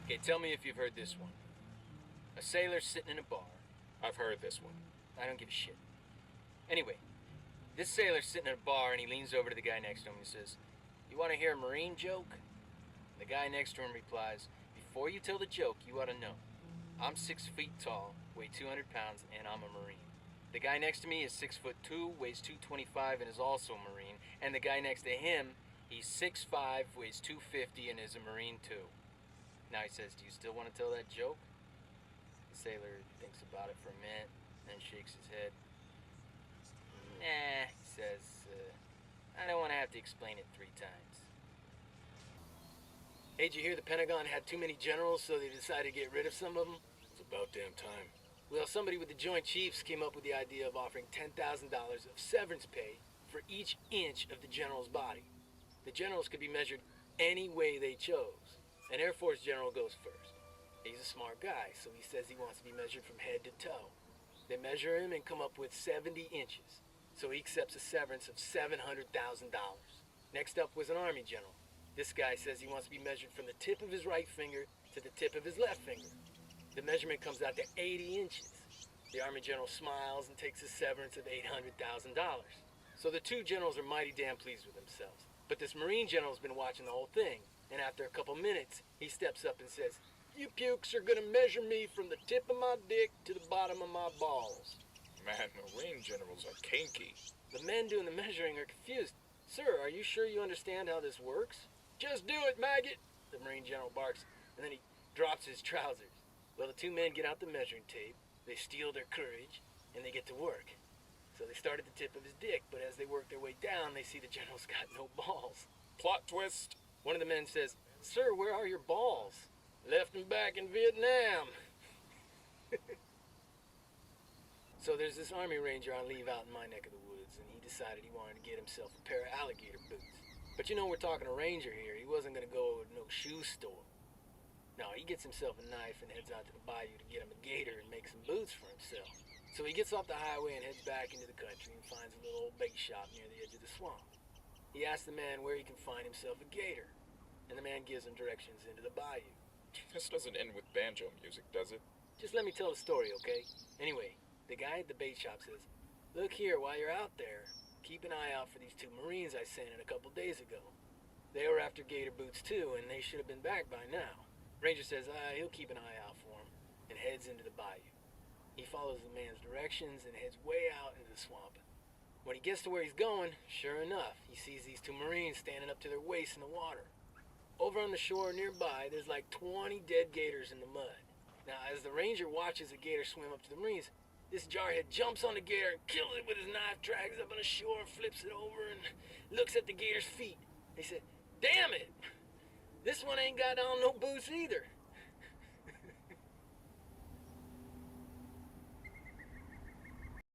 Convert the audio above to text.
Okay, tell me if you've heard this one. A sailor sitting in a bar. I've heard this one. I don't give a shit. Anyway, this sailor's sitting in a bar and he leans over to the guy next to him and says, "You want to hear a Marine joke?" The guy next to him replies, "Before you tell the joke, you ought to know. I'm 6 feet tall, weigh 200 pounds, and I'm a Marine. The guy next to me is 6'2", weighs 225, and is also a Marine. And the guy next to him, he's 6'5", weighs 250, and is a Marine too." Now he says, "Do you still want to tell that joke?" The sailor thinks about it for a minute, then shakes his head. "Nah," he says, "I don't want to have to explain it 3 times. Hey, did you hear the Pentagon had too many generals, so they decided to get rid of some of them? It's about damn time. Well, somebody with the Joint Chiefs came up with the idea of offering $10,000 of severance pay for each inch of the general's body. The generals could be measured any way they chose. An Air Force general goes first. He's a smart guy, so he says he wants to be measured from head to toe. They measure him and come up with 70 inches, so he accepts a severance of $700,000. Next up was an Army general. This guy says he wants to be measured from the tip of his right finger to the tip of his left finger. The measurement comes out to 80 inches. The Army general smiles and takes a severance of $800,000. So the 2 generals are mighty damn pleased with themselves. But this Marine general's been watching the whole thing, and after a couple minutes, he steps up and says, "You pukes are gonna measure me from the tip of my dick to the bottom of my balls." Man, Marine generals are kinky. The men doing the measuring are confused. "Sir, are you sure you understand how this works?" "Just do it, maggot," the Marine general barks, and then he drops his trousers. Well, the 2 men get out the measuring tape, they steel their courage, and they get to work. So they start at the tip of his dick, but as they work their way down, they see the general's got no balls. Plot twist. One of the men says, "Sir, where are your balls?" "Left them back in Vietnam." So there's this Army Ranger on leave out in my neck of the woods, and he decided he wanted to get himself a pair of alligator boots. But you know, we're talking a Ranger here. He wasn't going to go to no shoe store. No, he gets himself a knife and heads out to the bayou to get him a gator and make some boots for himself. So he gets off the highway and heads back into the country and finds a little old bait shop near the edge of the swamp. He asks the man where he can find himself a gator, and the man gives him directions into the bayou. This doesn't end with banjo music, does it? Just let me tell the story, okay? Anyway, the guy at the bait shop says, "Look here, while you're out there, keep an eye out for these 2 Marines I sent in a couple days ago. They were after gator boots too, and they should have been back by now." Ranger says he'll keep an eye out for him, and heads into the bayou. He follows the man's directions and heads way out into the swamp. When he gets to where he's going, sure enough, he sees these 2 Marines standing up to their waists in the water. Over on the shore nearby, there's like 20 dead gators in the mud. Now, as the Ranger watches a gator swim up to the Marines, this jarhead jumps on the gator and kills it with his knife, drags it up on the shore, flips it over, and looks at the gator's feet. He said, "Damn it! This one ain't got on no boots either."